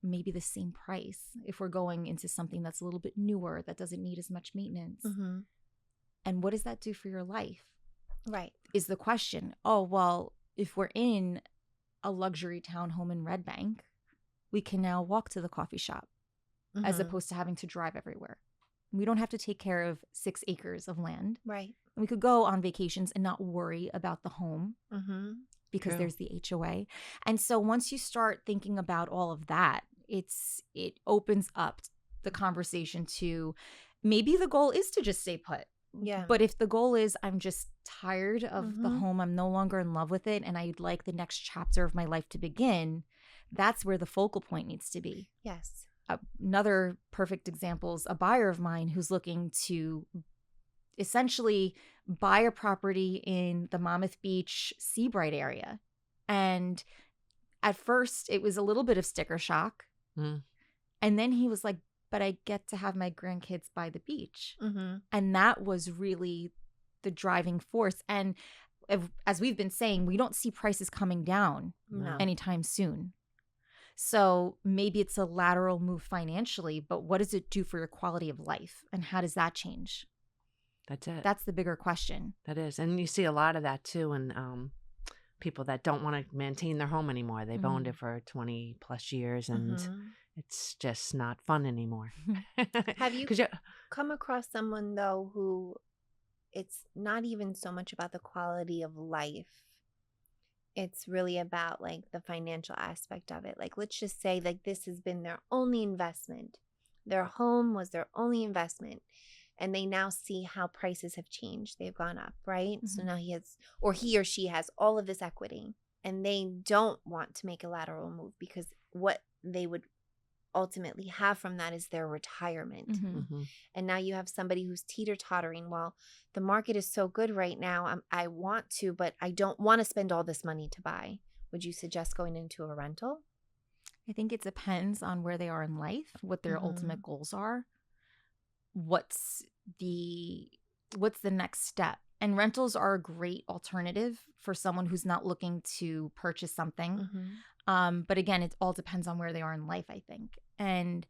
S1: maybe the same price if we're going into something that's a little bit newer, that doesn't need as much maintenance. And what does that do for your life?
S2: Right.
S1: Is the question. Oh, well, if we're in a luxury townhome in Red Bank, we can now walk to the coffee shop. As opposed to having to drive everywhere. We don't have to take care of 6 acres of land.
S2: Right.
S1: And we could go on vacations and not worry about the home because there's the HOA. And so once you start thinking about all of that, it opens up the conversation to maybe the goal is to just stay put.
S2: Yeah.
S1: But if the goal is I'm just tired of the home, I'm no longer in love with it, and I'd like the next chapter of my life to begin, that's where the focal point needs to be.
S2: Yes.
S1: Another perfect example is a buyer of mine who's looking to essentially buy a property in the Monmouth Beach Seabright area. And at first it was a little bit of sticker shock. And then he was like, but I get to have my grandkids by the beach.
S2: Mm-hmm.
S1: And that was really the driving force. And as we've been saying, we don't see prices coming down
S2: No.
S1: anytime soon. So maybe it's a lateral move financially, but what does it do for your quality of life? And how does that change?
S3: That's it.
S1: That's the bigger question.
S3: That is. And you see a lot of that too in people that don't want to maintain their home anymore. They've owned it for 20 plus years and it's just not fun anymore.
S2: Have you come across someone, though, who it's not even so much about the quality of life? It's really about like the financial aspect of it. Like, let's just say like this has been their only investment. Their home was their only investment. And they now see how prices have changed. They've gone up, right? So now he or she has all of this equity. And they don't want to make a lateral move because what they would ultimately have from that is their retirement. And now you have somebody who's teeter-tottering. Well, the market is so good right now. I want to, but I don't want to spend all this money to buy. Would you suggest going into a rental?
S1: I think it depends on where they are in life, what their ultimate goals are. What's the next step? And rentals are a great alternative for someone who's not looking to purchase something. But again, it all depends on where they are in life, I think. And,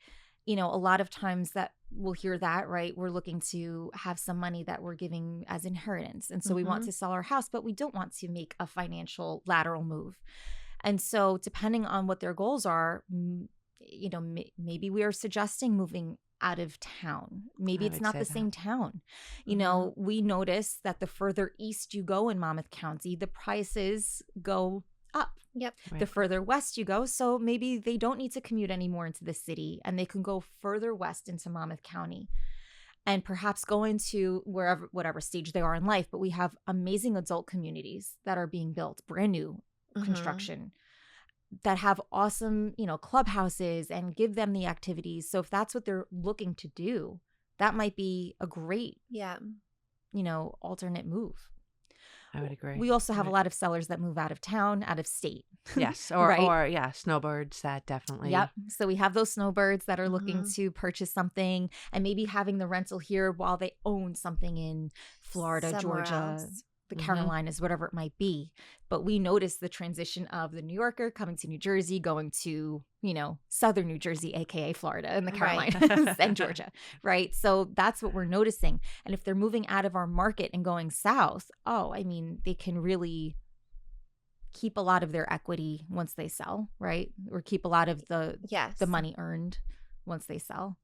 S1: a lot of times that we'll hear that, right? We're looking to have some money that we're giving as inheritance. And so we want to sell our house, but we don't want to make a financial lateral move. And so depending on what their goals are, maybe we are suggesting moving out of town. Maybe it's not the same town. We notice that the further east you go in Monmouth County, the prices go up.
S2: Yep.
S3: Right.
S1: The further west you go, so maybe they don't need to commute anymore into the city and they can go further west into Monmouth County and perhaps go into whatever stage they are in life. But we have amazing adult communities that are being built, brand new construction, that have awesome, clubhouses and give them the activities. So if that's what they're looking to do, that might be a great, alternate move.
S3: I would agree.
S1: We also have a lot of sellers that move out of town, out of state.
S3: Yes. Or,
S1: right?
S3: or snowbirds that definitely.
S1: Yep. So we have those snowbirds that are looking to purchase something and maybe having the rental here while they own something in Florida,
S2: Somewhere
S1: Georgia,
S2: else.
S1: the Carolinas, whatever it might be. But we noticed the transition of the New Yorker coming to New Jersey, going to, southern New Jersey, aka Florida and the Carolinas and Georgia, right? So that's what we're noticing. And if they're moving out of our market and going south, they can really keep a lot of their equity once they sell, right? Or keep a lot of the money earned once they sell.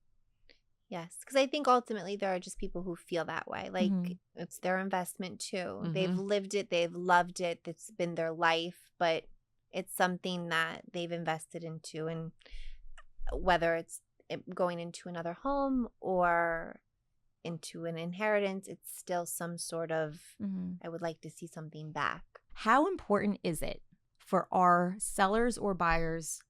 S2: Yes, because I think ultimately there are just people who feel that way. Like it's their investment too. They've lived it. They've loved it. It's been their life, but it's something that they've invested into. And whether it's going into another home or into an inheritance, it's still some sort of, I would like to see something back.
S1: How important is it for our sellers or buyers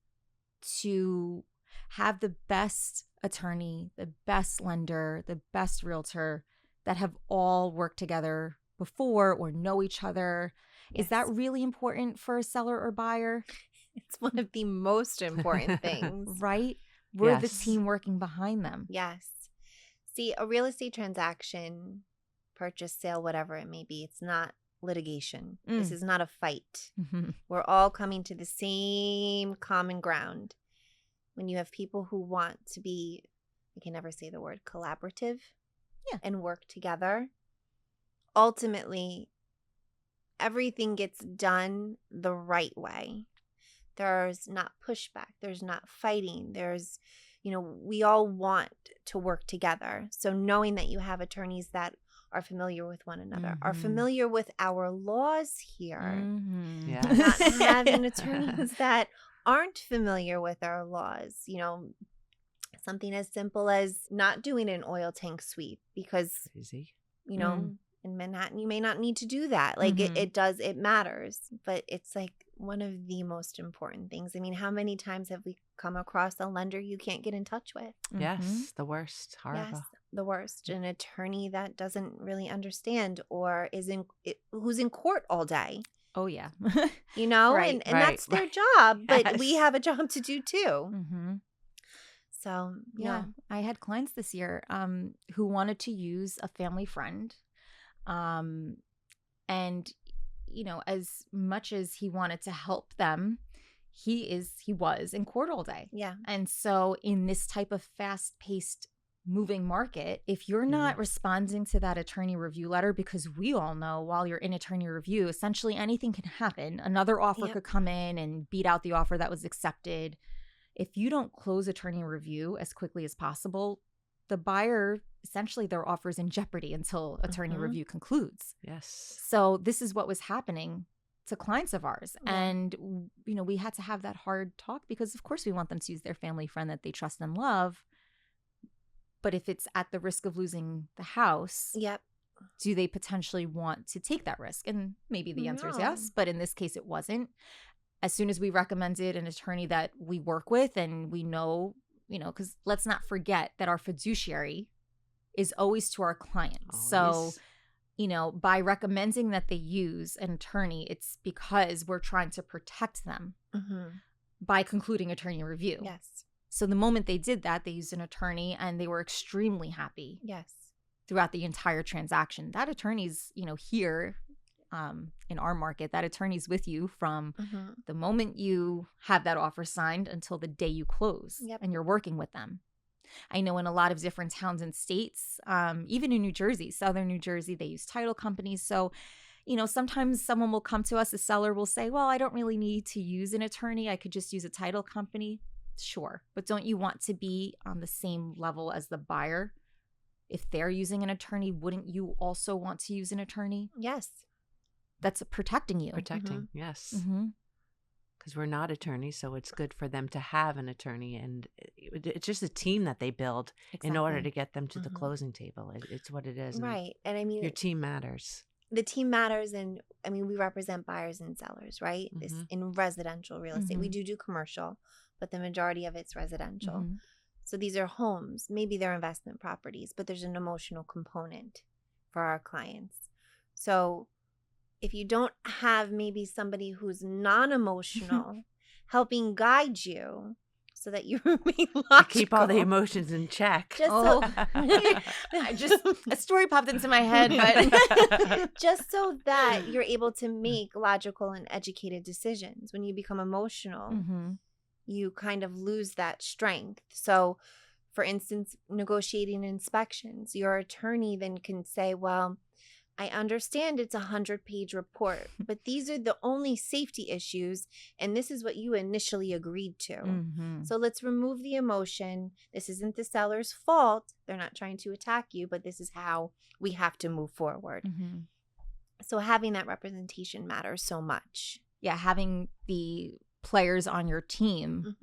S1: to have the best attorney, the best lender, the best realtor that have all worked together before or know each other? Is that really important for a seller or buyer?
S2: It's one of the most important things.
S1: Right? We're the team working behind them.
S2: Yes. See, a real estate transaction, purchase, sale, whatever it may be, it's not litigation. This is not a fight. We're all coming to the same common ground. When you have people who want to be, I can never say the word, collaborative and work together, ultimately, everything gets done the right way. There's not pushback. There's not fighting. There's, we all want to work together. So knowing that you have attorneys that are familiar with one another, are familiar with our laws here, not having attorneys that aren't familiar with our laws, something as simple as not doing an oil tank sweep because, in Manhattan, you may not need to do that. Like it matters, but it's like one of the most important things. I mean, how many times have we come across a lender you can't get in touch with?
S3: Yes, the worst. Horrible.
S2: Yes, the worst. An attorney that doesn't really understand or who's in court all day.
S1: Oh, yeah.
S2: And that's their job, but we have a job to do too. So, yeah.
S1: No, I had clients this year who wanted to use a family friend. And, as much as he wanted to help them, he was in court all day.
S2: Yeah.
S1: And so in this type of fast-paced moving market, if you're not responding to that attorney review letter, because we all know while you're in attorney review, essentially anything can happen. Another offer could come in and beat out the offer that was accepted. If you don't close attorney review as quickly as possible, the buyer, essentially their offer is in jeopardy until attorney review concludes.
S3: Yes.
S1: So this is what was happening to clients of ours.
S2: Yeah.
S1: And, we had to have that hard talk because, of course, we want them to use their family friend that they trust and love. But if it's at the risk of losing the house, do they potentially want to take that risk? And maybe the answer is yes, but in this case, it wasn't. As soon as we recommended an attorney that we work with and we know, because let's not forget that our fiduciary is always to our client.
S3: Always.
S1: So, by recommending that they use an attorney, it's because we're trying to protect them by concluding attorney review.
S2: Yes.
S1: So the moment they did that, they used an attorney and they were extremely happy.
S2: Yes.
S1: Throughout the entire transaction. That attorney's, here in our market, that attorney's with you from the moment you have that offer signed until the day you close. And you're working with them. I know in a lot of different towns and states, even in New Jersey, Southern New Jersey, they use title companies. So, sometimes someone will come to us, a seller will say, well, I don't really need to use an attorney. I could just use a title company. Sure. But don't you want to be on the same level as the buyer? If they're using an attorney, wouldn't you also want to use an attorney?
S2: Yes.
S1: That's protecting you.
S3: Yes. Because we're not attorneys, so it's good for them to have an attorney. And it's just a team that they build in order to get them to the closing table. It's what it is.
S2: Right. And I mean,
S3: your team matters.
S2: The team matters. And I mean, we represent buyers and sellers, right? This in residential real estate. We do commercial, but the majority of it's residential. So these are homes. Maybe they're investment properties, but there's an emotional component for our clients. So if you don't have maybe somebody who's non-emotional helping guide you so that you remain logical.
S3: Keep all the emotions in check.
S1: Just a story popped into my head, but
S2: just so that you're able to make logical and educated decisions. When you become emotional, you kind of lose that strength. So, for instance, negotiating inspections, your attorney then can say, well, I understand it's a 100-page report, but these are the only safety issues, and this is what you initially agreed to. So let's remove the emotion. This isn't the seller's fault. They're not trying to attack you, but this is how we have to move forward. So having that representation matters so much.
S1: Yeah, having the players on your team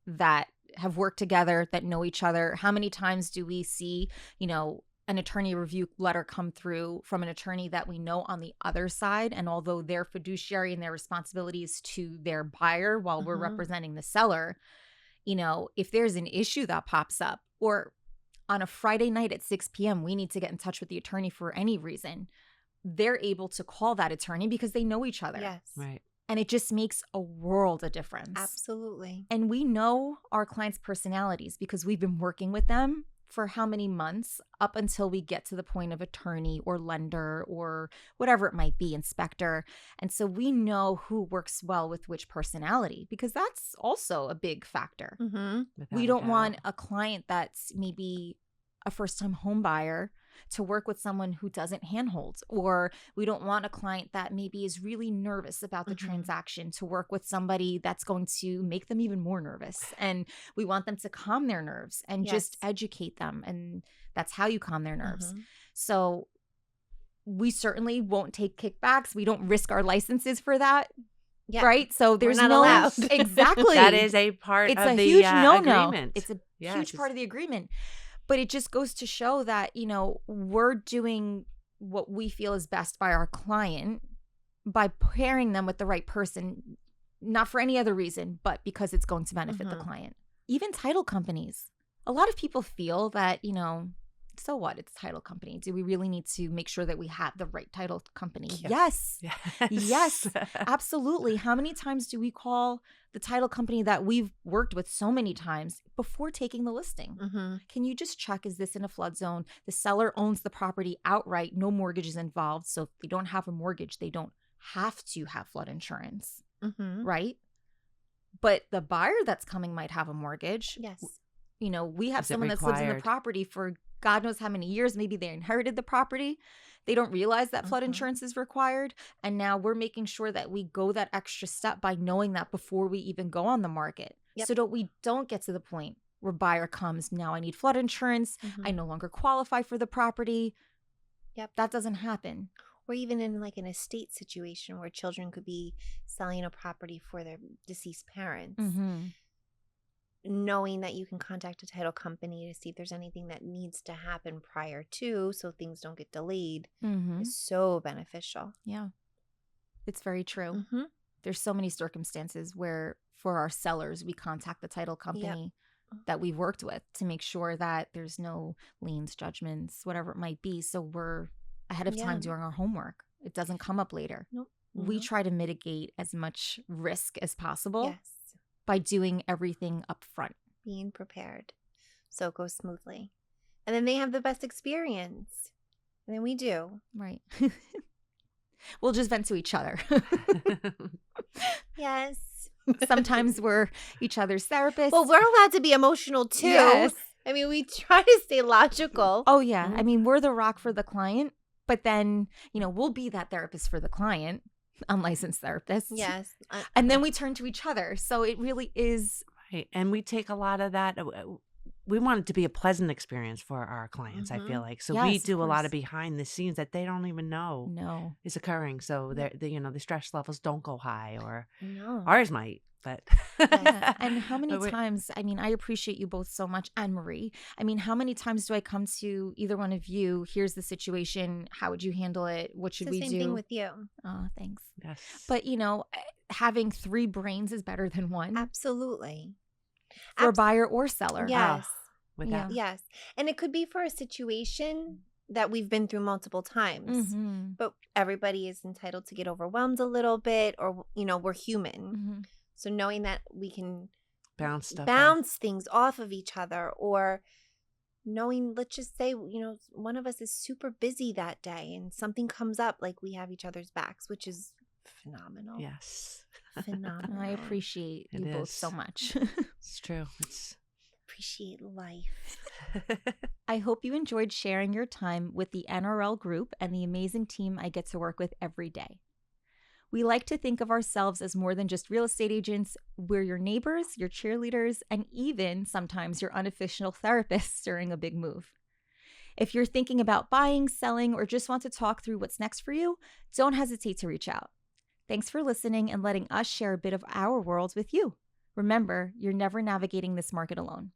S1: that have worked together, that know each other. How many times do we see, an attorney review letter come through from an attorney that we know on the other side, and although their fiduciary and their responsibilities to their buyer while we're representing the seller, if there's an issue that pops up, or on a Friday night at 6 p.m. we need to get in touch with the attorney for any reason, they're able to call that attorney because they know each other.
S2: Yes.
S3: Right.
S1: And it just makes a world of difference.
S2: Absolutely.
S1: And we know our clients' personalities because we've been working with them for how many months up until we get to the point of attorney or lender or whatever it might be, inspector. And so we know who works well with which personality, because that's also a big factor. We don't want a client that's maybe a first-time home buyer to work with someone who doesn't handhold, or we don't want a client that maybe is really nervous about the transaction to work with somebody that's going to make them even more nervous. And we want them to calm their nerves and just educate them. And that's how you calm their nerves. So we certainly won't take kickbacks. We don't risk our licenses for that.
S2: Yeah.
S1: Right. So there's
S2: not allowed.
S1: Exactly.
S3: That is a part
S1: it's
S3: of
S1: a
S3: the
S1: huge no-no.
S3: agreement.
S1: It's a huge part of the agreement. But it just goes to show that, we're doing what we feel is best by our client by pairing them with the right person, not for any other reason, but because it's going to benefit the client. Even title companies. A lot of people feel that, So what? It's a title company. Do we really need to make sure that we have the right title company?
S3: Yes.
S1: Yes, absolutely. How many times do we call the title company that we've worked with so many times before taking the listing?
S2: Mm-hmm.
S1: Can you just check, is this in a flood zone? The seller owns the property outright. No mortgage is involved. So if they don't have a mortgage, they don't have to have flood insurance,
S2: Mm-hmm.
S1: right? But the buyer that's coming might have a mortgage.
S2: Yes.
S1: You know, we have
S3: Is it
S1: someone that's lived in the
S3: required?
S1: property for God knows how many years. Maybe they inherited the property. They don't realize that flood
S2: Mhm.
S1: insurance is required. And now we're making sure that we go that extra step by knowing that before we even go on the market.
S2: Yep.
S1: So that we don't get to the point where buyer comes, now I need flood insurance.
S2: Mhm.
S1: I no longer qualify for the property.
S2: Yep.
S1: That doesn't happen.
S2: Or even in like an estate situation where children could be selling a property for their deceased parents.
S1: Mm-hmm.
S2: Knowing that you can contact a title company to see if there's anything that needs to happen prior to, so things don't get delayed,
S1: Mm-hmm.
S2: is so beneficial.
S1: Yeah. It's very true.
S2: Mm-hmm.
S1: There's so many circumstances where for our sellers, we contact the title company that we've worked with to make sure that there's no liens, judgments, whatever it might be. So we're ahead of time
S2: Yeah.
S1: doing our homework. It doesn't come up later.
S2: Nope.
S1: We try to mitigate as much risk as possible
S2: Yes.
S1: by doing everything up front.
S2: Being prepared so it goes smoothly. And then they have the best experience. And then we do.
S1: Right. We'll just vent to each other.
S2: Yes.
S1: Sometimes we're each other's therapists.
S2: Well, we're allowed to be emotional too.
S1: Yes.
S2: I mean, we try to stay logical.
S1: Oh, yeah. I mean, we're the rock for the client, but then, you know, we'll be that therapist for the client, unlicensed therapists.
S2: Yes.
S1: And then we turn to each other. So it really is.
S3: Right. And we take a lot of that. We want it to be a pleasant experience for our clients, I feel like. So we
S1: Yes,
S3: do
S1: of
S3: a lot
S1: course.
S3: of behind the scenes that they don't even know
S1: No.
S3: is occurring. So the stress levels don't go high, or
S2: No.
S3: ours might, but
S1: Yeah. And how many
S3: But we-
S1: times, I mean, I appreciate you both so much, and Marie. I mean, how many times do I come to either one of you? Here's the situation. How would you handle it? What should
S2: It's the
S1: we
S2: same
S1: do?
S2: thing with you.
S1: Oh, thanks.
S3: Yes.
S1: But, you know, having 3 brains is better than one
S2: Absolutely.
S1: for buyer or seller.
S2: Yes.
S3: with
S1: Yeah.
S3: that,
S2: Yes. And it could be for a situation that we've been through multiple times.
S1: Mm-hmm.
S2: But everybody is entitled to get overwhelmed a little bit, or, we're human.
S1: Mm-hmm.
S2: So knowing that we can
S3: bounce stuff.
S2: bounce things off of each other, or knowing, let's just say, one of us is super busy that day and something comes up, like we have each other's backs, which is phenomenal.
S3: Yes.
S2: Phenomenal.
S1: I appreciate
S3: It
S1: you both
S3: is.
S1: so much.
S3: It's true. It's
S2: Appreciate life.
S1: I hope you enjoyed sharing your time with the NRL group and the amazing team I get to work with every day. We like to think of ourselves as more than just real estate agents. We're your neighbors, your cheerleaders, and even sometimes your unofficial therapists during a big move. If you're thinking about buying, selling, or just want to talk through what's next for you, don't hesitate to reach out. Thanks for listening and letting us share a bit of our world with you. Remember, you're never navigating this market alone.